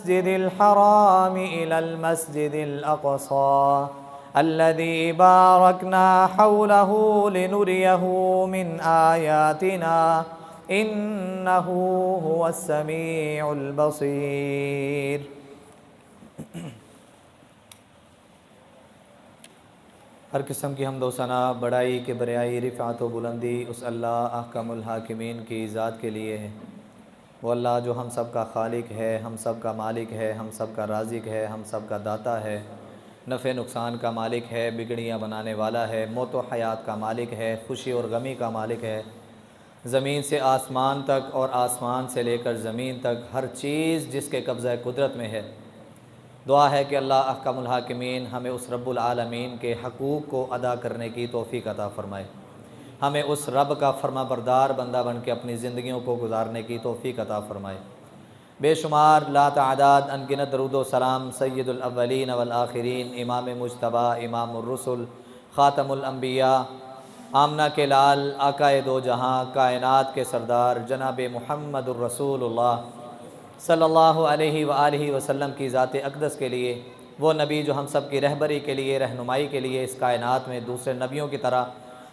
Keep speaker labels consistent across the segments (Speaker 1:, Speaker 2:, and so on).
Speaker 1: المسجد الحرام إلى المسجد الأقصى الذي باركنا حوله لنريه من آياتنا إنه هو السميع البصير۔ ہر قسم کی حمد و ثنا، بڑائی کے بریائی، رفعت و بلندی اس اللہ احکم الحاکمین کی ذات کے لیے ہے۔ وہ اللہ جو ہم سب کا خالق ہے، ہم سب کا مالک ہے، ہم سب کا رازق ہے، ہم سب کا داتا ہے، نفع نقصان کا مالک ہے، بگڑیاں بنانے والا ہے، موت و حیات کا مالک ہے، خوشی اور غمی کا مالک ہے۔ زمین سے آسمان تک اور آسمان سے لے کر زمین تک ہر چیز جس کے قبضہ قدرت میں ہے۔ دعا ہے کہ اللہ احکم الحاکمین ہمیں اس رب العالمین کے حقوق کو ادا کرنے کی توفیق عطا فرمائے، ہمیں اس رب کا فرما بردار بندہ بن کے اپنی زندگیوں کو گزارنے کی توفیق عطا فرمائے۔ بے شمار لا تعداد انگنت درود و سلام سید الاولین والآخرین، امام مجتبی، امام الرسل، خاتم الانبیاء، آمنہ کے لال، آقا دو جہاں، کائنات کے سردار جناب محمد الرسول اللہ صلی اللہ علیہ وآلہ وسلم کی ذات اقدس کے لیے، وہ نبی جو ہم سب کی رہبری کے لیے، رہنمائی کے لیے اس کائنات میں دوسرے نبیوں کی طرح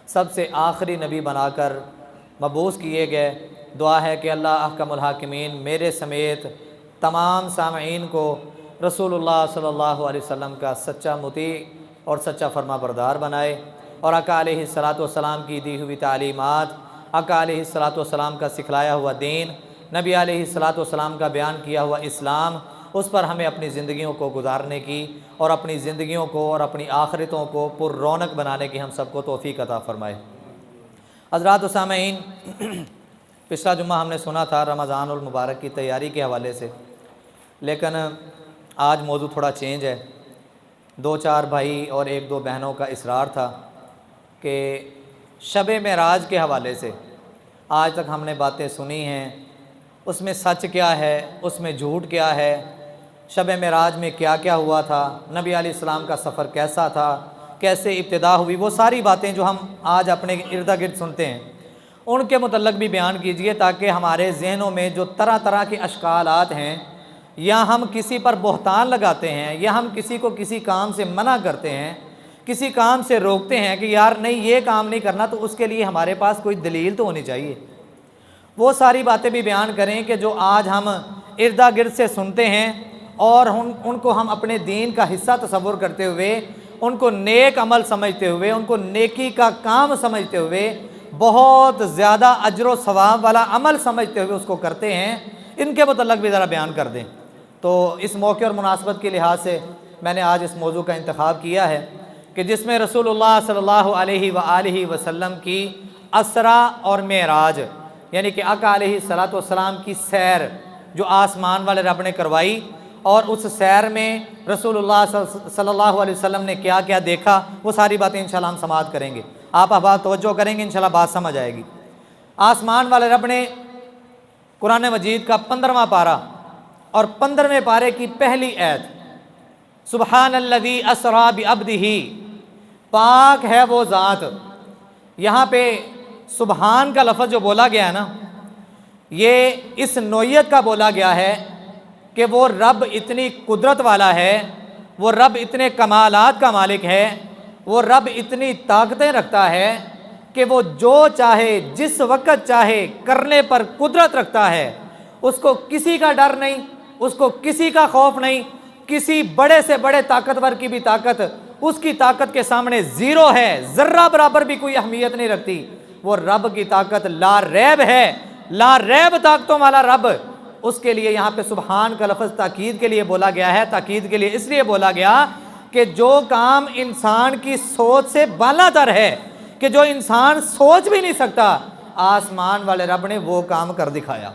Speaker 1: سب سے آخری نبی بنا کر مبعوث کیے گئے۔ دعا ہے کہ اللہ احکم الحاکمین میرے سمیت تمام سامعین کو رسول اللہ صلی اللہ علیہ وسلم کا سچا مطیع اور سچا فرما بردار بنائے، اور آقا علیہ السلام کی دی ہوئی تعلیمات، آقا علیہ السلام کا سکھلایا ہوا دین، نبی علیہ السلام کا بیان کیا ہوا اسلام، اس پر ہمیں اپنی زندگیوں کو گزارنے کی اور اپنی زندگیوں کو اور اپنی آخرتوں کو پر رونق بنانے کی ہم سب کو توفیق عطا فرمائے۔ حضرات و سامعین، پچھلا جمعہ ہم نے سنا تھا رمضان المبارک کی تیاری کے حوالے سے، لیکن آج موضوع تھوڑا چینج ہے۔ 2-4 بھائی اور 1-2 بہنوں کا اصرار تھا کہ شب معراج کے حوالے سے آج تک ہم نے باتیں سنی ہیں، اس میں سچ کیا ہے، اس میں جھوٹ کیا ہے، شب معراج میں کیا کیا ہوا تھا، نبی علیہ السلام کا سفر کیسا تھا، کیسے ابتدا ہوئی، وہ ساری باتیں جو ہم آج اپنے ارد گرد سنتے ہیں ان کے متعلق بھی بیان کیجئے، تاکہ ہمارے ذہنوں میں جو طرح طرح کے اشکالات ہیں، یا ہم کسی پر بہتان لگاتے ہیں، یا ہم کسی کو کسی کام سے منع کرتے ہیں، کسی کام سے روکتے ہیں کہ یار نہیں یہ کام نہیں کرنا، تو اس کے لیے ہمارے پاس کوئی دلیل تو ہونی چاہیے۔ وہ ساری باتیں بھی بیان کریں کہ جو آج ہم ارد گرد سے سنتے ہیں اور ان کو ہم اپنے دین کا حصہ تصور کرتے ہوئے، ان کو نیک عمل سمجھتے ہوئے، ان کو نیکی کا کام سمجھتے ہوئے، بہت زیادہ اجر و ثواب والا عمل سمجھتے ہوئے اس کو کرتے ہیں، ان کے متعلق بھی ذرا بیان کر دیں۔ تو اس موقع اور مناسبت کے لحاظ سے میں نے آج اس موضوع کا انتخاب کیا ہے کہ جس میں رسول اللہ صلی اللہ علیہ وآلہ وسلم کی اسرا اور معراج، یعنی کہ آقا علیہ السلام کی سیر جو آسمان والے رب نے کروائی، اور اس سیر میں رسول اللہ صلی اللہ علیہ وسلم نے کیا کیا دیکھا، وہ ساری باتیں انشاءاللہ ہم سماعت کریں گے۔ آپ احباب توجہ کریں گے، انشاءاللہ بات سمجھ آئے گی۔ آسمان والے رب نے قرآن مجید کا 15واں پارہ اور 15ویں پارے کی پہلی آیت، سبحان الذی اسری بعبدہ، پاک ہے وہ ذات، یہاں پہ سبحان کا لفظ جو بولا گیا ہے نا، یہ اس نوعیت کا بولا گیا ہے کہ وہ رب اتنی قدرت والا ہے، وہ رب اتنے کمالات کا مالک ہے، وہ رب اتنی طاقتیں رکھتا ہے کہ وہ جو چاہے جس وقت چاہے کرنے پر قدرت رکھتا ہے، اس کو کسی کا ڈر نہیں، اس کو کسی کا خوف نہیں، کسی بڑے سے بڑے طاقتور کی بھی طاقت اس کی طاقت کے سامنے زیرو ہے، ذرہ برابر بھی کوئی اہمیت نہیں رکھتی۔ وہ رب کی طاقت لا ریب ہے، لا ریب طاقتوں والا رب، اس کے لیے یہاں پہ سبحان کا لفظ تاکید کے لیے بولا گیا ہے۔ تاکید کے لیے اس لیے بولا گیا کہ جو کام انسان کی سوچ سے بالا تر ہے، کہ جو انسان سوچ بھی نہیں سکتا، آسمان والے رب نے وہ کام کر دکھایا۔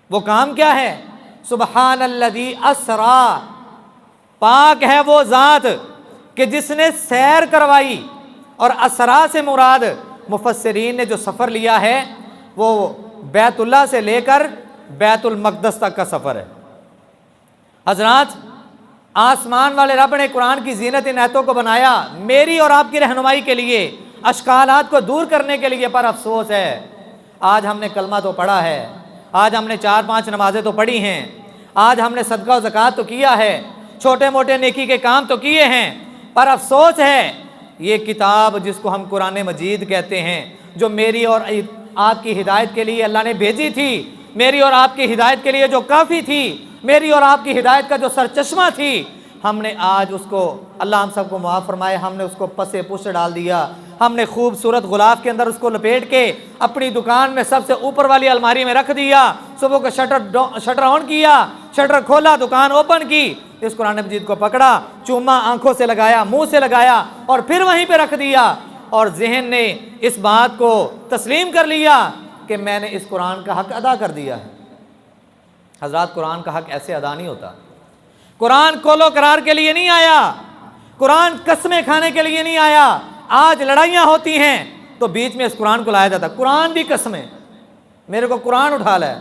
Speaker 1: وہ کام کیا ہے؟ سبحان الذی اسری، پاک ہے وہ ذات کہ جس نے سیر کروائی، اور اسرا سے مراد مفسرین نے جو سفر لیا ہے وہ بیت اللہ سے لے کر بیت المقدس تک کا سفر ہے۔ حضرات، آسمان والے رب نے قرآن کی زینت ان آیتوں کو بنایا میری اور آپ کی رہنمائی کے لیے، اشکالات کو دور کرنے کے لیے، پر افسوس ہے آج ہم نے کلمہ تو پڑھا ہے، آج ہم نے 4-5 نمازیں تو پڑھی ہیں، آج ہم نے صدقہ و زکوٰۃ تو کیا ہے، چھوٹے موٹے نیکی کے کام تو کیے ہیں، پر افسوس ہے یہ کتاب جس کو ہم قرآن مجید کہتے ہیں، جو میری اور آپ کی ہدایت کے لیے اللہ نے بھیجی تھی، میری اور آپ کی ہدایت کے لیے جو کافی تھی، میری اور آپ کی ہدایت کا جو سرچشمہ تھی، ہم نے آج اس کو، اللہ ہم سب کو معاف فرمائے، ہم نے اس کو پسے پشت ڈال دیا۔ ہم نے خوبصورت غلاف کے اندر اس کو لپیٹ کے اپنی دکان میں سب سے اوپر والی الماری میں رکھ دیا، صبح کو شٹر آن کیا، شٹر کھولا، دکان اوپن کی، اس قرآن مجید کو پکڑا، چوما آنکھوں سے لگایا، منہ سے لگایا، اور پھر وہیں پہ رکھ دیا، اور ذہن نے اس بات کو تسلیم کر لیا کہ میں نے اس قرآن کا حق ادا کر دیا ہے۔ حضرات، قرآن کا حق ایسے ادا نہیں ہوتا۔ قرآن کولو قرار کے لیے نہیں آیا، قرآن قسمیں کھانے کے لیے نہیں آیا۔ آج لڑائیاں ہوتی ہیں تو بیچ میں اس قرآن کو لایا جاتا، قرآن بھی قسمیں، میرے کو قرآن اٹھا لا ہے،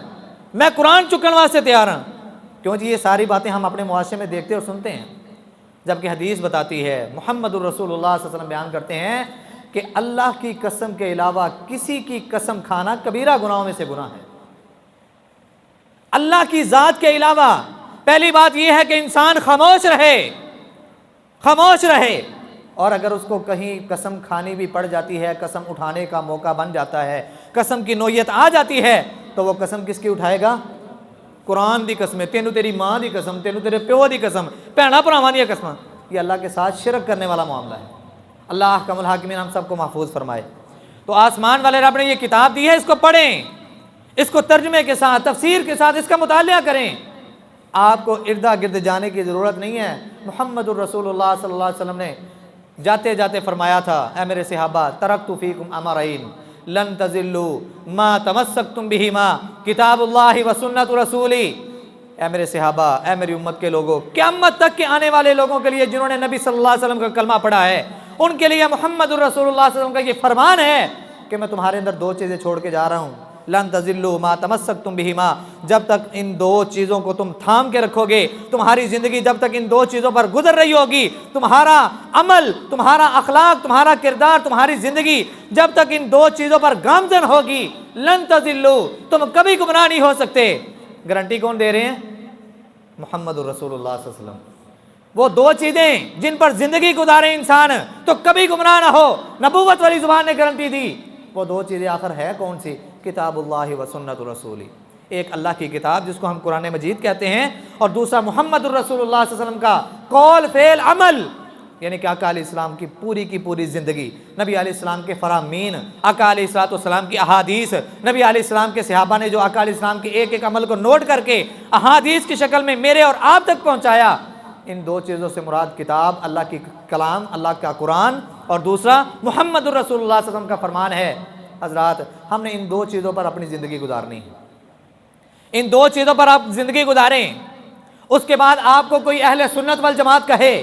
Speaker 1: میں قرآن چکن واسطے تیار ہوں۔ کیوں جی؟ یہ ساری باتیں ہم اپنے معاشرے میں دیکھتے اور سنتے ہیں، جبکہ حدیث بتاتی ہے، محمد الرسول اللہ صلی اللہ علیہ وسلم بیان کرتے ہیں کہ اللہ کی قسم کے علاوہ کسی کی قسم کھانا کبیرہ گناہوں میں سے گناہ ہے۔ اللہ کی ذات کے علاوہ پہلی بات یہ ہے کہ انسان خاموش رہے، اور اگر اس کو کہیں قسم کھانی بھی پڑ جاتی ہے، قسم اٹھانے کا موقع بن جاتا ہے، قسم کی نوعیت آ جاتی ہے، تو وہ قسم کس کی اٹھائے گا؟ قرآن دی قسم، تینوں تیری ماں دی قسم، تینوں تیرے پیو دی قسم، بھیڑا بھراواں دی قسم۔ یہ اللہ کے ساتھ شرک کرنے والا معاملہ ہے۔ اللہ احکم الحاکمین ہم سب کو محفوظ فرمائے۔ تو آسمان والے رب نے یہ کتاب دی ہے، اس کو پڑھیں، اس کو ترجمے کے ساتھ، تفسیر کے ساتھ اس کا مطالعہ کریں۔ آپ کو اردا گرد جانے کی ضرورت نہیں ہے۔ محمد الرسول اللہ صلی اللہ علیہ وسلم نے جاتے جاتے فرمایا تھا، اے میرے صحابہ، ترکت فیکم امرین لن تضلوا ما تمسکتم بہما کتاب اللہ و سنت رسولی۔ اے میرے صحابہ، اے میری امت کے لوگوں، قیامت تک کے آنے والے لوگوں کے لیے جنہوں نے نبی صلی اللہ علیہ وسلم کا کلمہ پڑھا ہے، ان کے لیے محمد الرسول اللہ صلی اللہ علیہ وسلم کا یہ فرمان ہے کہ میں تمہارے اندر دو چیزیں چھوڑ کے جا رہا ہوں، لن تضلوا ما تمسکتم بہما، جب تک ان دو چیزوں کو تم تھام کے رکھو گے، تمہاری زندگی جب تک ان دو چیزوں پر گزر رہی ہوگی، تمہارا عمل، تمہارا اخلاق، تمہارا کردار، تمہاری زندگی جب تک ان دو چیزوں پر گامزن ہوگی، لن تضلوا، تم کبھی گمراہ نہیں ہو سکتے۔ گارنٹی کون دے رہے ہیں؟ محمد الرسول اللہ صلی اللہ علیہ وسلم۔ وہ دو چیزیں جن پر زندگی گزارے انسان تو کبھی گمراہ نہ ہو، نبوت والی زبان نے گارنٹی دی۔ وہ دو چیزیں آخر ہے کون سی؟ کتاب اللہ و سنت رسولی، ایک اللہ کی کتاب جس کو ہم قرآن مجید کہتے ہیں، اور دوسرا محمد الرسول اللہ صلی اللہ علیہ وسلم کا قول فعل عمل، یعنی کہ آقا علیہ السلام کی پوری زندگی، نبی علیہ السلام کے فرامین، آقا علیہ السلام کی احادیث، نبی علیہ السلام کے صحابہ نے جو آقا علیہ السلام کے ایک ایک عمل کو نوٹ کر کے احادیث کی شکل میں میرے اور آپ تک پہنچایا۔ ان دو چیزوں سے مراد کتاب، اللہ کی کلام، اللہ کا قرآن، اور دوسرا محمد الرسول اللہ صلی اللہ علیہ وسلم کا فرمان ہے۔ حضرات، ہم نے ان دو چیزوں پر اپنی زندگی گزارنی ہے، ان دو چیزوں پر آپ زندگی گزاریں۔ اس کے بعد آپ کو کوئی اہل سنت والجماعت کہے،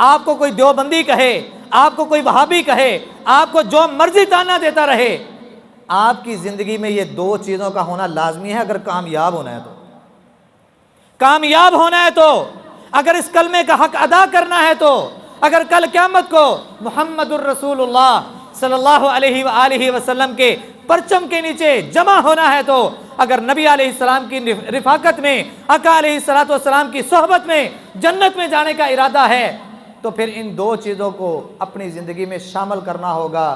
Speaker 1: آپ کو کوئی دیوبندی کہے، آپ کو کوئی وہابی کہے، آپ کو جو مرضی تانا دیتا رہے، آپ کی زندگی میں یہ دو چیزوں کا ہونا لازمی ہے اگر کامیاب ہونا ہے تو۔ کامیاب ہونا ہے تو، اگر اس کلمے کا حق ادا کرنا ہے تو، اگر کل قیامت کو محمد الرسول اللہ صلی اللہ علیہ وآلہ وسلم کے پرچم کے نیچے جمع ہونا ہے تو، اگر نبی علیہ السلام کی رفاقت میں، آقا علیہ السلام کی صحبت میں جنت میں جانے کا ارادہ ہے، تو پھر ان دو چیزوں کو اپنی زندگی میں شامل کرنا ہوگا۔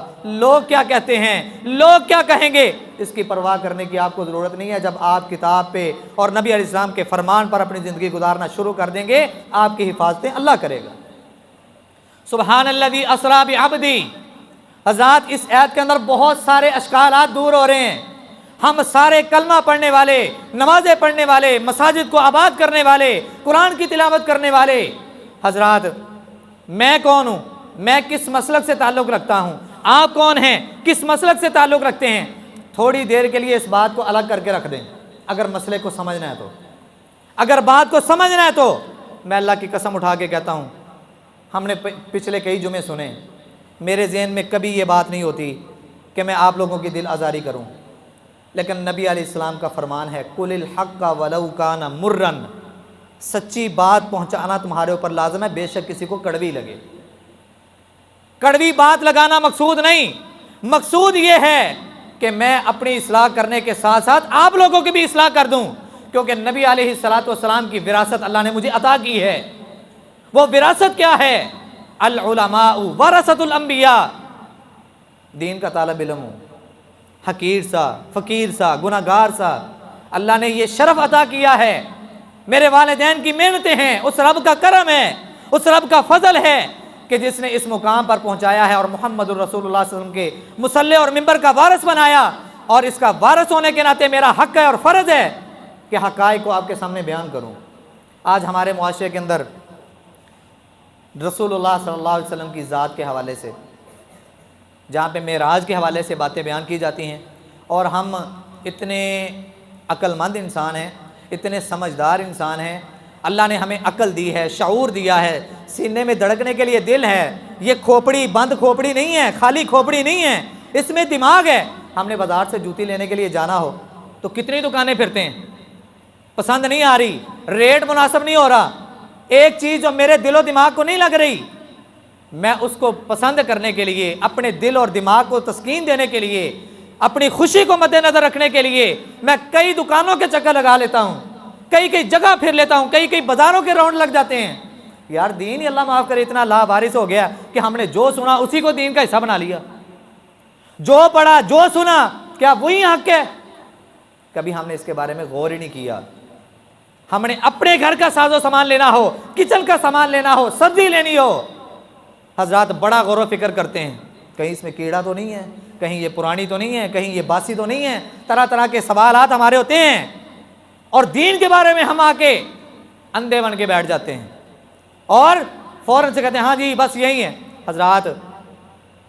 Speaker 1: لوگ کیا کہتے ہیں، لوگ کیا کہیں گے، اس کی پرواہ کرنے کی آپ کو ضرورت نہیں ہے۔ جب آپ کتاب پہ اور نبی علیہ السلام کے فرمان پر اپنی زندگی گزارنا شروع کر دیں گے، آپ کی حفاظتیں اللہ کرے گا۔ سبحان الذی اسری بعبدی۔ حضرات، اس آیت کے اندر بہت سارے اشکالات دور ہو رہے ہیں۔ ہم سارے کلمہ پڑھنے والے، نمازیں پڑھنے والے، مساجد کو آباد کرنے والے، قرآن کی تلاوت کرنے والے، حضرات میں کون ہوں، میں کس مسلک سے تعلق رکھتا ہوں، آپ کون ہیں، کس مسلک سے تعلق رکھتے ہیں، تھوڑی دیر کے لیے اس بات کو الگ کر کے رکھ دیں۔ اگر مسئلے کو سمجھنا ہے تو، اگر بات کو سمجھنا ہے تو، میں اللہ کی قسم اٹھا کے کہتا ہوں، ہم نے پچھلے کئی جمعے سنے، میرے ذہن میں کبھی یہ بات نہیں ہوتی کہ میں آپ لوگوں کی دل آزاری کروں، لیکن نبی علیہ السلام کا فرمان ہے، قُلِ الْحَقَّ وَلَوْ كَانَ مُرًّا، سچی بات پہنچانا تمہارے اوپر لازم ہے، بے شک کسی کو کڑوی لگے۔ کڑوی بات لگانا مقصود نہیں، مقصود یہ ہے کہ میں اپنی اصلاح کرنے کے ساتھ ساتھ آپ لوگوں کی بھی اصلاح کر دوں، کیونکہ نبی علیہ الصلوۃ والسلام کی وراثت اللہ نے مجھے عطا کی ہے۔ وہ وراثت کیا ہے؟ العلماء ورثۃ الانبیاء، دین کا طالب علم ہوں، حقیر سا، فقیر سا، گناہ گار سا، اللہ نے یہ شرف عطا کیا ہے۔ میرے والدین کی محنتیں ہیں، اس رب کا کرم ہے، اس رب کا فضل ہے کہ جس نے اس مقام پر پہنچایا ہے اور محمد الرسول اللہ صلی اللہ علیہ وسلم کے مصلی اور منبر کا وارث بنایا، اور اس کا وارث ہونے کے ناطے میرا حق ہے اور فرض ہے کہ حقائق کو آپ کے سامنے بیان کروں۔ آج ہمارے معاشرے کے اندر رسول اللہ صلی اللہ علیہ وسلم کی ذات کے حوالے سے، جہاں پہ معراج کے حوالے سے باتیں بیان کی جاتی ہیں، اور ہم اتنے عقل مند انسان ہیں، اتنے سمجھدار انسان ہیں، اللہ نے ہمیں عقل دی ہے، شعور دیا ہے، سینے میں دھڑکنے کے لیے دل ہے، یہ کھوپڑی بند کھوپڑی نہیں ہے، خالی کھوپڑی نہیں ہے، اس میں دماغ ہے۔ ہم نے بازار سے جوتی لینے کے لیے جانا ہو تو کتنی دکانیں پھرتے ہیں، پسند نہیں آ رہی، ریٹ مناسب نہیں ہو رہا، ایک چیز جو میرے دل و دماغ کو نہیں لگ رہی، میں اس کو پسند کرنے کے لیے، اپنے دل اور دماغ کو تسکین دینے کے لیے، اپنی خوشی کو مد نظر رکھنے کے لیے میں کئی دکانوں کے چکر لگا لیتا ہوں، کئی جگہ پھر لیتا ہوں، کئی بازاروں کے راؤنڈ لگ جاتے ہیں۔ یار دین ہی اللہ معاف کرے اتنا لاوارث ہو گیا کہ ہم نے جو سنا اسی کو دین کا حصہ بنا لیا، جو پڑھا جو سنا کیا وہی حق ہے؟ کبھی ہم نے اس کے بارے میں غور ہی نہیں کیا۔ ہم نے اپنے گھر کا ساز و سامان لینا ہو، کچن کا سامان لینا ہو، سبزی لینی ہو، حضرات بڑا غور و فکر کرتے ہیں، کہیں اس میں کیڑا تو نہیں ہے، کہیں یہ پرانی تو نہیں ہے، کہیں یہ باسی تو نہیں ہے، طرح طرح کے سوالات ہمارے ہوتے ہیں، اور دین کے بارے میں ہم آ کے اندھے بن کے بیٹھ جاتے ہیں اور فوراً سے کہتے ہیں ہاں جی بس یہی ہے۔ حضرات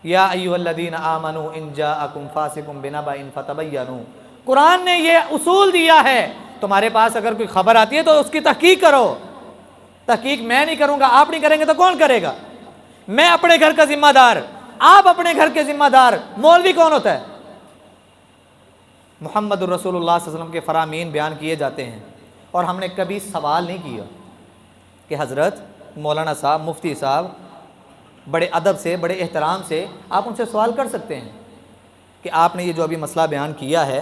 Speaker 1: یا ایھا الذین آمنوا ان جاءکم فاسق بنبأ فتبینوا، قرآن نے یہ اصول دیا ہے، تمہارے پاس اگر کوئی خبر آتی ہے تو اس کی تحقیق کرو۔ تحقیق میں نہیں کروں گا، آپ نہیں کریں گے تو کون کرے گا؟ میں اپنے گھر کا ذمہ دار، آپ اپنے گھر کے ذمہ دار، مولوی کون ہوتا ہے؟ محمد الرسول اللہ صلی اللہ علیہ وسلم کے فرامین بیان کیے جاتے ہیں، اور ہم نے کبھی سوال نہیں کیا کہ حضرت مولانا صاحب، مفتی صاحب، بڑے ادب سے، بڑے احترام سے آپ ان سے سوال کر سکتے ہیں کہ آپ نے یہ جو ابھی مسئلہ بیان کیا ہے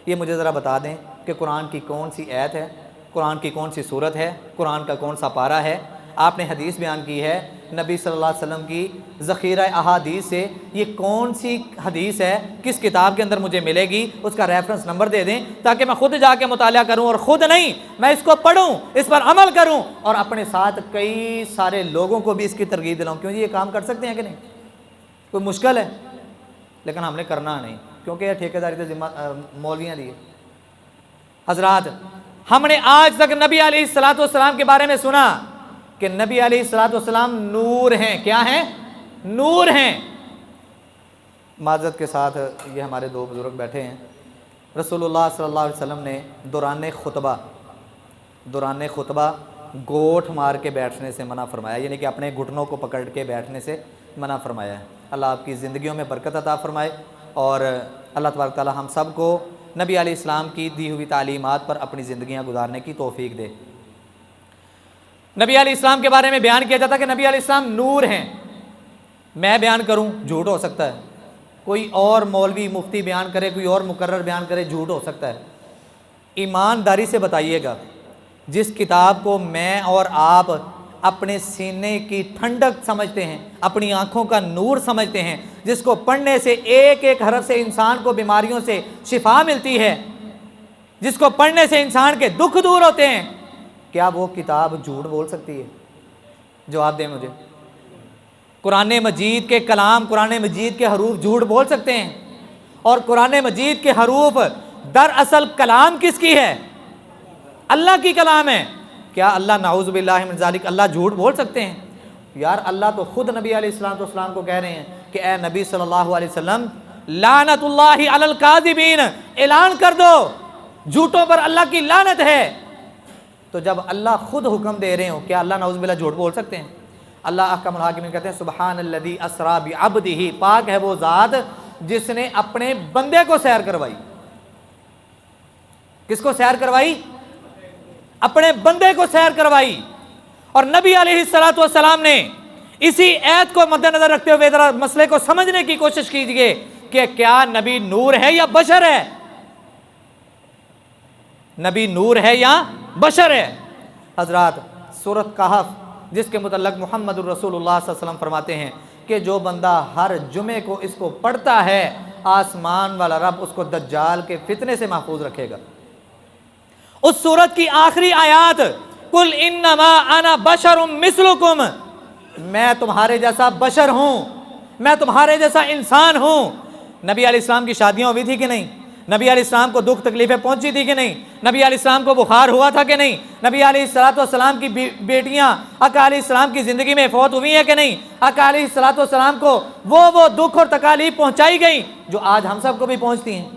Speaker 1: یہ مجھے ذرا بتا دیں کہ قرآن کی کون سی آیت ہے، قرآن کی کون سی صورت ہے، قرآن کا کون سا پارہ ہے۔ آپ نے حدیث بیان کی ہے نبی صلی اللہ علیہ وسلم کی ذخیرہ احادیث سے، یہ کون سی حدیث ہے، کس کتاب کے اندر مجھے ملے گی، اس کا ریفرنس نمبر دے دیں تاکہ میں خود جا کے مطالعہ کروں، اور خود نہیں میں اس کو پڑھوں، اس پر عمل کروں، اور اپنے ساتھ کئی سارے لوگوں کو بھی اس کی ترغیب دلاؤں۔ کیوں جی یہ کام کر سکتے ہیں کہ نہیں؟ کوئی مشکل ہے؟ لیکن ہم نے کرنا نہیں، کیونکہ یہ ٹھیکیداری تو ذمہ مولویاں دی ہے۔ حضرات ہم نے آج تک نبی علیہ الصلوۃ والسلام کے بارے میں سنا کہ نبی علیہ الصلوۃ والسلام نور ہیں۔ کیا ہیں؟ نور ہیں۔ معذرت کے ساتھ یہ ہمارے دو بزرگ بیٹھے ہیں، رسول اللہ صلی اللہ علیہ وسلم نے دوران خطبہ گوٹھ مار کے بیٹھنے سے منع فرمایا، یعنی کہ اپنے گھٹنوں کو پکڑ کے بیٹھنے سے منع فرمایا ہے۔ اللہ آپ کی زندگیوں میں برکت عطا فرمائے، اور اللہ تبارک تعالی ہم سب کو نبی علیہ السلام کی دی ہوئی تعلیمات پر اپنی زندگیاں گزارنے کی توفیق دے۔ نبی علیہ السلام کے بارے میں بیان کیا جاتا ہے کہ نبی علیہ السلام نور ہیں۔ میں بیان کروں جھوٹ ہو سکتا ہے، کوئی اور مولوی مفتی بیان کرے، کوئی اور مقرر بیان کرے، جھوٹ ہو سکتا ہے۔ ایمانداری سے بتائیے گا، جس کتاب کو میں اور آپ اپنے سینے کی ٹھنڈک سمجھتے ہیں، اپنی آنکھوں کا نور سمجھتے ہیں، جس کو پڑھنے سے ایک ایک حرف سے انسان کو بیماریوں سے شفا ملتی ہے، جس کو پڑھنے سے انسان کے دکھ دور ہوتے ہیں، کیا وہ کتاب جھوٹ بول سکتی ہے؟ جواب دیں مجھے۔ قرآن مجید کے کلام، قرآن مجید کے حروف جھوٹ بول سکتے ہیں؟ اور قرآن مجید کے حروف دراصل کلام کس کی ہے؟ اللہ کی کلام ہے۔ کیا اللہ نعوذ باللہ من ذالک اللہ جھوٹ بول سکتے ہیں؟ یار اللہ تو خود نبی علیہ السلام کو کہہ رہے ہیں کہ اے نبی صلی اللہ علیہ وسلم لعنت اللہ علی الکاذبین، اعلان کر دو جھوٹوں پر اللہ کی لعنت ہے۔ تو جب اللہ خود حکم دے رہے ہوں، کیا اللہ نعوذ باللہ جھوٹ بول سکتے ہیں؟ اللہ احکم الحاکمین کہتے ہیں سبحان الذی اسری بعبدہ، پاک ہے وہ ذات جس نے اپنے بندے کو سیر کروائی۔ کس کو سیر کروائی؟ اپنے بندے کو سیر کروائی۔ اور نبی علیہ الصلوۃ والسلام نے اسی آیت کو مد نظر رکھتے ہوئے ذرا مسئلے کو سمجھنے کی کوشش کیجئے کہ کیا نبی نور ہے یا بشر ہے؟ نبی نور ہے یا بشر ہے؟ حضرات سورۃ کہف جس کے متعلق محمد الرسول اللہ صلی اللہ علیہ وسلم فرماتے ہیں کہ جو بندہ ہر جمعے کو اس کو پڑھتا ہے آسمان والا رب اس کو دجال کے فتنے سے محفوظ رکھے گا۔ اس سورت کی آخری آیات قل انما انا بشر مثلکم، میں تمہارے جیسا بشر ہوں، میں تمہارے جیسا انسان ہوں۔ نبی علیہ السلام کی شادیاں ہوئی تھی کہ نہیں؟ نبی علیہ السلام کو دکھ تکلیفیں پہنچی تھی کہ نہیں؟ نبی علیہ السلام کو بخار ہوا تھا کہ نہیں؟ نبی علیہ السلام کی بیٹیاں آقا علیہ السلام کی زندگی میں فوت ہوئی ہیں کہ نہیں؟ آقا علیہ السلام کو وہ دکھ اور تکالیف پہنچائی گئی جو آج ہم سب کو بھی پہنچتی ہیں۔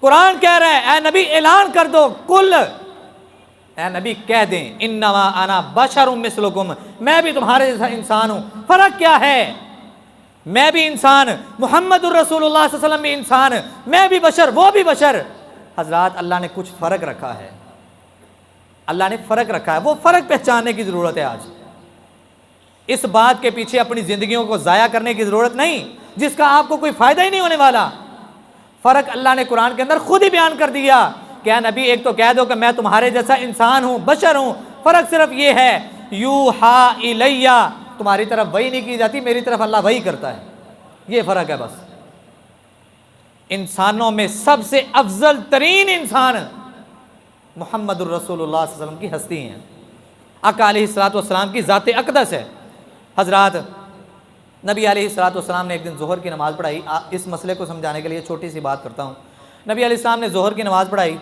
Speaker 1: قرآن کہہ رہا ہے اے نبی اعلان کر دو، کل اے نبی کہہ دیں انما انا بشر مثلکم، میں بھی تمہارے جیسا انسان ہوں۔ فرق کیا ہے؟ میں بھی انسان، محمد الرسول اللہ صلی اللہ علیہ وسلم بھی انسان، میں بھی بشر وہ بھی بشر۔ حضرات اللہ نے کچھ فرق رکھا ہے، اللہ نے فرق رکھا ہے، وہ فرق پہچاننے کی ضرورت ہے۔ آج اس بات کے پیچھے اپنی زندگیوں کو ضائع کرنے کی ضرورت نہیں جس کا آپ کو کوئی فائدہ ہی نہیں ہونے والا۔ فرق اللہ نے قرآن کے اندر خود ہی بیان کر دیا کہ اے نبی ایک تو کہہ دو کہ میں تمہارے جیسا انسان ہوں، بشر ہوں، فرق صرف یہ ہے یوحا الیہ، تمہاری طرف وحی نہیں کی جاتی، میری طرف اللہ وحی کرتا ہے، یہ فرق ہے بس۔ انسانوں میں سب سے افضل ترین انسان محمد الرسول اللہ صلی اللہ علیہ وسلم کی ہستی ہیں، آقا علیہ السلام کی ذات اقدس ہے۔ حضرات نبی علیہ السلام نے ایک دن ظہر کی نماز پڑھائی۔ اس مسئلے کو سمجھانے کے لیے چھوٹی سی بات کرتا ہوں۔ نبی علیہ السلام نے ظہر کی نماز پڑھائی،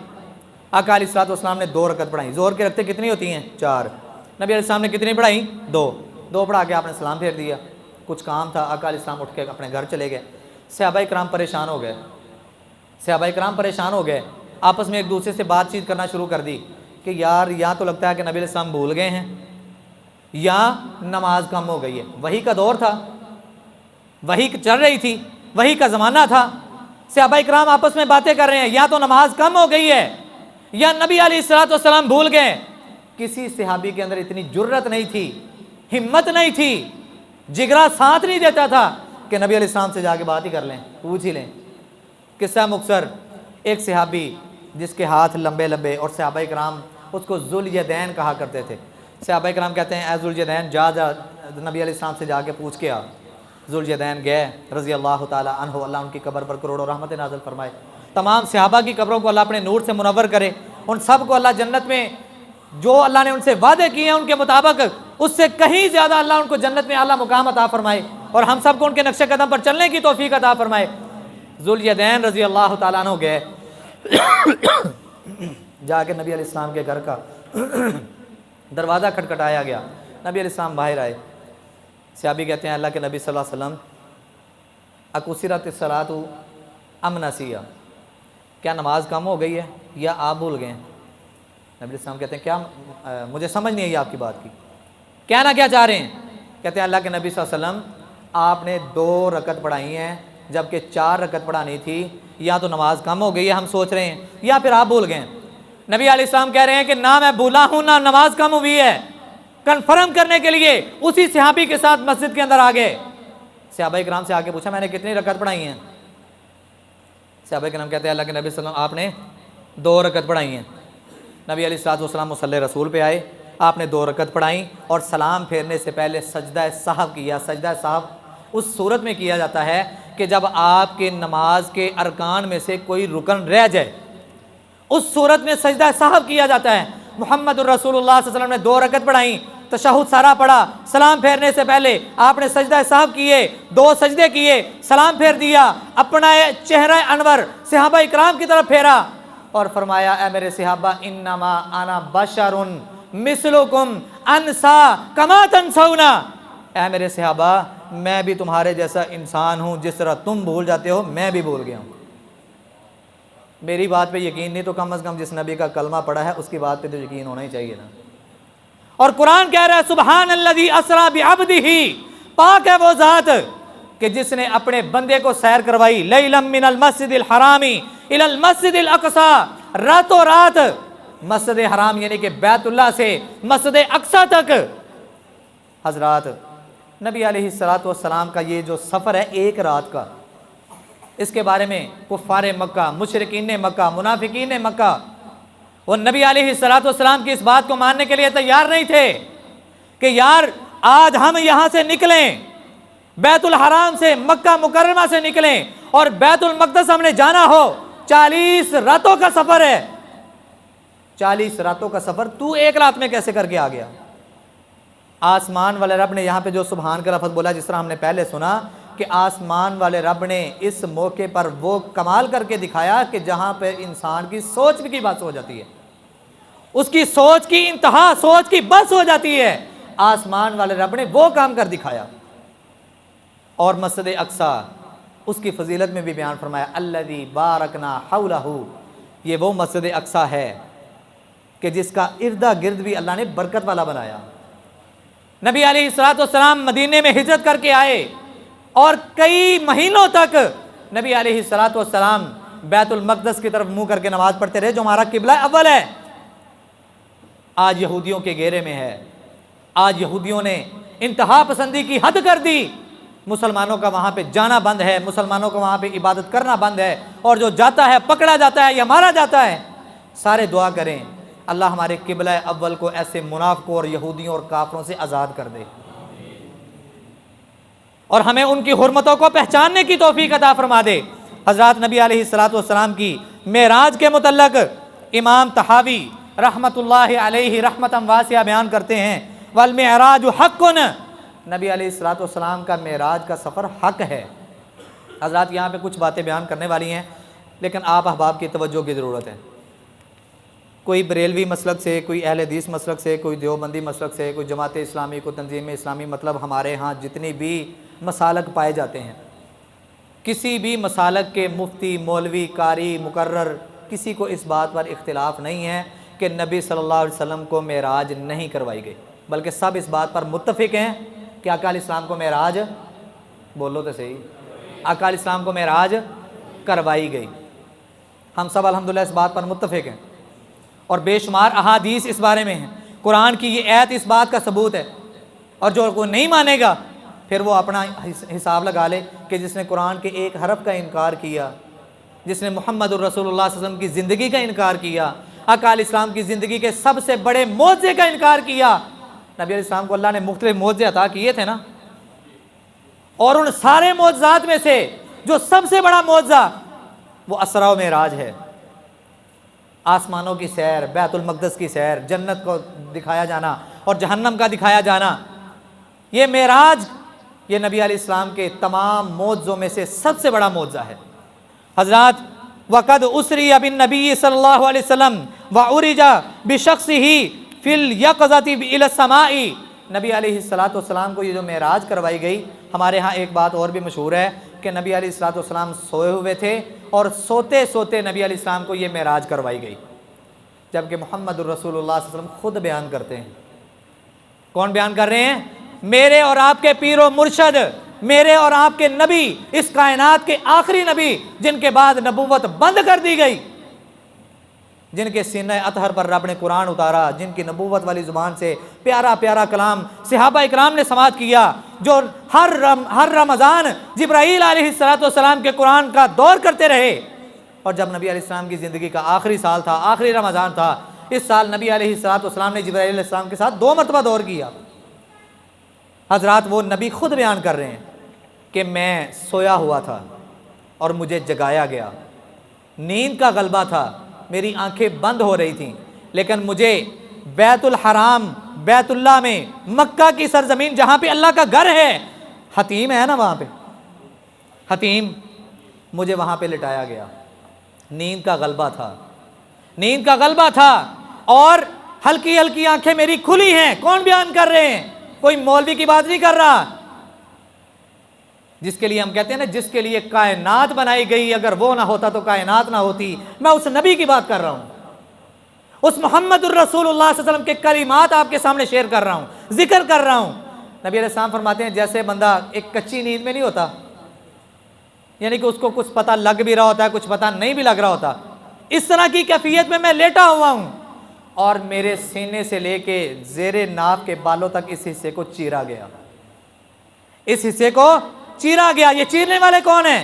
Speaker 1: آقا علیہ السلام نے 2 رکعت پڑھائی۔ ظہر کی رکعتیں کتنی ہوتی ہیں؟ 4۔ نبی علیہ السلام نے کتنی پڑھائی؟ 2 پڑھا کے آپ نے سلام پھیر دیا۔ کچھ کام تھا، آقا علیہ السلام اٹھ کے اپنے گھر چلے گئے۔ صحابہ کرام پریشان ہو گئے، آپس میں ایک دوسرے سے بات چیت کرنا شروع کر دی کہ یار یا تو لگتا ہے کہ نبی علیہ السلام بھول گئے ہیں یا نماز کم ہو گئی ہے۔ وحی کا دور تھا، وحی چل رہی تھی، وحی کا زمانہ تھا، صحابہ کرام آپس میں باتیں کر رہے ہیں، یا تو نماز کم ہو گئی ہے یا نبی علیہ السلام بھول گئے۔ کسی صحابی کے اندر اتنی جرت نہیں تھی، ہمت نہیں تھی، جگرا ساتھ نہیں دیتا تھا کہ نبی علیہ السلام سے جا کے بات ہی کر لیں، پوچھ ہی لیں۔ قصہ مختصر، ایک صحابی جس کے ہاتھ لمبے لمبے اور صحابہ کرام اس کو ذوالیدین کہا کرتے تھے۔ صحابہ کرام کہتے ہیں اے ذوالیدین جا نبی علیہ السلام سے جا کے پوچھ کے آ۔ ذوالیدین گئے رضی اللہ تعالی عنہ، اللہ ان کی قبر پر کروڑوں رحمت نازل فرمائے۔ تمام صحابہ کی قبروں کو اللہ اپنے نور سے منور کرے، ان سب کو اللہ جنت میں جو اللہ نے ان سے وعدے کیے ہیں ان کے مطابق اس سے کہیں زیادہ اللہ ان کو جنت میں اعلیٰ مقام عطا فرمائے، اور ہم سب کو ان کے نقش قدم پر چلنے کی توفیق عطا فرمائے۔ ذوالیدین رضی اللہ تعالیٰ عنہ گئے، جا کے نبی علیہ السلام کے گھر کا دروازہ کھٹکھٹایا گیا، نبی علیہ السلام باہر آئے۔ صحابی کہتے ہیں اللہ کے نبی صلی اللہ علیہ وسلم اکثرت الصلاۃ ام نسیہ، کیا نماز کم ہو گئی ہے یا آپ بھول گئے ہیں؟ نبی علیہ السلام کہتے ہیں کیا مجھے سمجھ نہیں آئی آپ کی بات کی، کہنا کیا چاہ رہے ہیں؟ کہتے ہیں اللہ کے نبی صلی اللہ علیہ وسلم آپ نے 2 رکعت پڑھائی ہیں جبکہ 4 رکعت پڑھانی تھی، یا تو نماز کم ہو گئی ہے ہم سوچ رہے ہیں یا پھر آپ بھول گئے ہیں۔ نبی علیہ السلام کہہ رہے ہیں کہ نہ میں بھولا ہوں نہ نماز کم ہوئی ہے۔ کنفرم کرنے کے لیے اسی صحابی کے ساتھ مسجد کے اندر آ گئے، صحابہ کرام سے آ کے پوچھا میں نے کتنی رکعت پڑھائی ہیں؟ صحابہ کرام کہتے ہیں اللہ کے نبی صلی اللہ علیہ وسلم آپ نے 2 رکعت پڑھائی ہیں۔ نبی علیہ السلام مصلی رسول پہ آئے، آپ نے 2 رکعت پڑھائیں اور سلام پھیرنے سے پہلے سجدہ سہو کیا۔ سجدہ سہو اس صورت میں کیا جاتا ہے کہ جب آپ کے نماز کے ارکان میں سے کوئی رکن رہ جائے، اس صورت میں سجدہ سہو کیا جاتا ہے۔ محمد الرسول اللہ صلی اللہ علیہ وسلم نے 2 رکعت پڑھائیں، تشہد سارا پڑھا، سلام پھیرنے سے پہلے آپ نے سجدہ سہو کیے، 2 سجدے کیے، سلام پھیر دیا، اپنا چہرہ انور صحابہ اکرام کی طرف پھیرا اور فرمایا اے میرے صحابہ انما انا بشر مثلکم انسا کما تنسون، اے میرے صحابہ میں بھی تمہارے جیسا انسان ہوں، جس طرح تم بھول جاتے ہو میں بھی بھول گیا ہوں۔ میری بات پہ یقین نہیں تو کم از کم جس نبی کا کلمہ پڑھا ہے اس کی بات پہ تو یقین ہونا ہی چاہیے نا۔ اور قرآن کہہ رہا ہے سبحان الذی اسری بعبدہ، پاک ہے وہ ذات کہ جس نے اپنے بندے کو سیر کروائی، لیلا من المسجد الحرام الی المسجد الاقصی، راتوں رات مسجد حرام یعنی کہ بیت اللہ سے مسجد اقصی تک۔ حضرات نبی علیہ السلام کا یہ جو سفر ہے 1 رات کا، اس کے بارے میں کفار مکہ، مشرکین مکہ، منافقین مکہ وہ نبی علیہ السلام کی اس بات کو ماننے کے لیے تیار نہیں تھے کہ یار آج ہم یہاں سے نکلیں، بیت الحرام سے، مکہ مکرمہ سے نکلیں اور بیت المقدس ہم نے جانا ہو، 40 راتوں کا سفر ہے، 40 راتوں کا سفر تو ایک رات میں کیسے کر کے آ گیا؟ آسمان والے رب نے یہاں پہ جو سبحان کا لفظ بولا، جس طرح ہم نے پہلے سنا کہ آسمان والے رب نے اس موقع پر وہ کمال کر کے دکھایا کہ جہاں پہ انسان کی سوچ کی بات ہو جاتی ہے، اس کی سوچ کی انتہا، سوچ کی بس ہو جاتی ہے، آسمان والے رب نے وہ کام کر دکھایا۔ اور مسجد اقصیٰ، اس کی فضیلت میں بھی بیان فرمایا الذی بارکنا حولہ، یہ وہ مسجد اقصیٰ ہے کہ جس کا اردا گرد بھی اللہ نے برکت والا بنایا۔ نبی علیہ السلام مدینے میں ہجرت کر کے آئے اور کئی مہینوں تک نبی علیہ السلام بیت المقدس کی طرف منہ کر کے نماز پڑھتے رہے جو ہمارا قبلہ اول ہے۔ آج یہودیوں کے گھیرے میں ہے، آج یہودیوں نے انتہا پسندی کی حد کر دی، مسلمانوں کا وہاں پہ جانا بند ہے، مسلمانوں کو وہاں پہ عبادت کرنا بند ہے، اور جو جاتا ہے پکڑا جاتا ہے یا مارا جاتا ہے۔ سارے دعا کریں اللہ ہمارے قبلہ اول کو ایسے منافقوں اور یہودیوں اور کافروں سے آزاد کر دے، اور ہمیں ان کی حرمتوں کو پہچاننے کی توفیق عطا فرما دے۔ حضرات نبی علیہ السلام کی معراج کے متعلق امام طحاوی رحمت اللہ علیہ رحمتاً واسعہ بیان کرتے ہیں والمعراج حق، نبی علیہ السلام کا معراج کا سفر حق ہے۔ حضرات یہاں پہ کچھ باتیں بیان کرنے والی ہیں، لیکن آپ احباب کی توجہ کی ضرورت ہے۔ کوئی بریلوی مسلک سے، کوئی اہل حدیث مسلک سے، کوئی دیوبندی مسلک سے، کوئی جماعت اسلامی، کوئی تنظیم اسلامی، مطلب ہمارے ہاں جتنی بھی مسالک پائے جاتے ہیں، کسی بھی مسالک کے مفتی، مولوی، قاری، مقرر، کسی کو اس بات پر اختلاف نہیں ہے کہ نبی صلی اللہ علیہ وسلم کو معراج نہیں کروائی گئی، بلکہ سب اس بات پر متفق ہیں کہ آقا علیہ السلام کو معراج، بولو تو صحیح، آقا علیہ السلام کو معراج کروائی گئی۔ ہم سب الحمدللہ اس بات پر متفق ہیں، اور بے شمار احادیث اس بارے میں ہیں، قرآن کی یہ آیت اس بات کا ثبوت ہے، اور جو کوئی نہیں مانے گا پھر وہ اپنا حساب لگا لے کہ جس نے قرآن کے ایک حرف کا انکار کیا، جس نے محمد الرسول اللہ صلی اللہ علیہ وسلم کی زندگی کا انکار کیا، آقا علیہ السلام کی زندگی کے سب سے بڑے معجزے کا انکار کیا۔ نبی علیہ السلام کو اللہ نے مختلف معجزے عطا کیے تھے نا، اور ان سارے معجزات میں سے جو سب سے بڑا معجزہ وہ اسراء و معراج ہے، آسمانوں کی سیر، بیت المقدس کی سیر، جنت کو دکھایا جانا اور جہنم کا دکھایا جانا۔ یہ معراج یہ نبی علیہ السلام کے تمام معجزوں میں سے سب سے بڑا معجزہ ہے۔ حضرات وقد اسری بالنبی صلی اللہ علیہ وسلم وعرج بشخصہ فی الیقظۃ الی السماء، نبی علیہ السلام کو یہ جو معراج کروائی گئی، ہمارے ہاں ایک بات اور بھی مشہور ہے کہ نبی علیہ السلام سوئے ہوئے تھے اور سوتے سوتے نبی علیہ السلام کو یہ معراج کروائی گئی، جبکہ محمد الرسول اللہ صلی اللہ علیہ وسلم خود بیان کرتے ہیں۔ کون بیان کر رہے ہیں؟ میرے اور آپ کے پیر و مرشد، میرے اور آپ کے نبی، اس کائنات کے آخری نبی جن کے بعد نبوت بند کر دی گئی، جن کے سینہ اطہر پر رب نے قرآن اتارا، جن کی نبوت والی زبان سے پیارا پیارا کلام صحابہ اکرام نے سماعت کیا، جو ہر رمضان جبرائیل علیہ السلام کے قرآن کا دور کرتے رہے، اور جب نبی علیہ السلام کی زندگی کا آخری سال تھا، آخری رمضان تھا، اس سال نبی علیہ السلام نے جبرائیل علیہ السلام کے ساتھ 2 مرتبہ دور کیا۔ حضرات وہ نبی خود بیان کر رہے ہیں کہ میں سویا ہوا تھا اور مجھے جگایا گیا، نیند کا غلبہ تھا، میری آنکھیں بند ہو رہی تھیں، لیکن مجھے بیت الحرام، بیت اللہ میں، مکہ کی سرزمین جہاں پہ اللہ کا گھر ہے، حتیم ہے نا وہاں پہ، حتیم، مجھے وہاں پہ لٹایا گیا، نیند کا غلبہ تھا، نیند کا غلبہ تھا، اور ہلکی ہلکی آنکھیں میری کھلی ہیں۔ کون بیان کر رہے ہیں؟ کوئی مولوی کی بات نہیں کر رہا، جس کے لیے ہم کہتے ہیں نا جس کے لیے کائنات بنائی گئی، اگر وہ نہ ہوتا تو کائنات نہ ہوتی، میں اس نبی کی بات کر رہا ہوں، اس محمد الرسول اللہ صلی اللہ علیہ وسلم کے کلمات آپ کے سامنے شیئر کر رہا ہوں، ذکر کر رہا ہوں۔ نبی علیہ السلام فرماتے ہیں جیسے بندہ ایک کچی نیند میں نہیں ہوتا، یعنی کہ اس کو کچھ پتہ لگ بھی رہا ہوتا ہے، کچھ پتہ نہیں بھی لگ رہا ہوتا، اس طرح کی کیفیت میں لیٹا ہوا ہوں، اور میرے سینے سے لے کے زیر ناف کے بالوں تک اس حصے کو چیرا گیا، اس حصے کو چیرا گیا۔ یہ چیرنے والے کون ہیں؟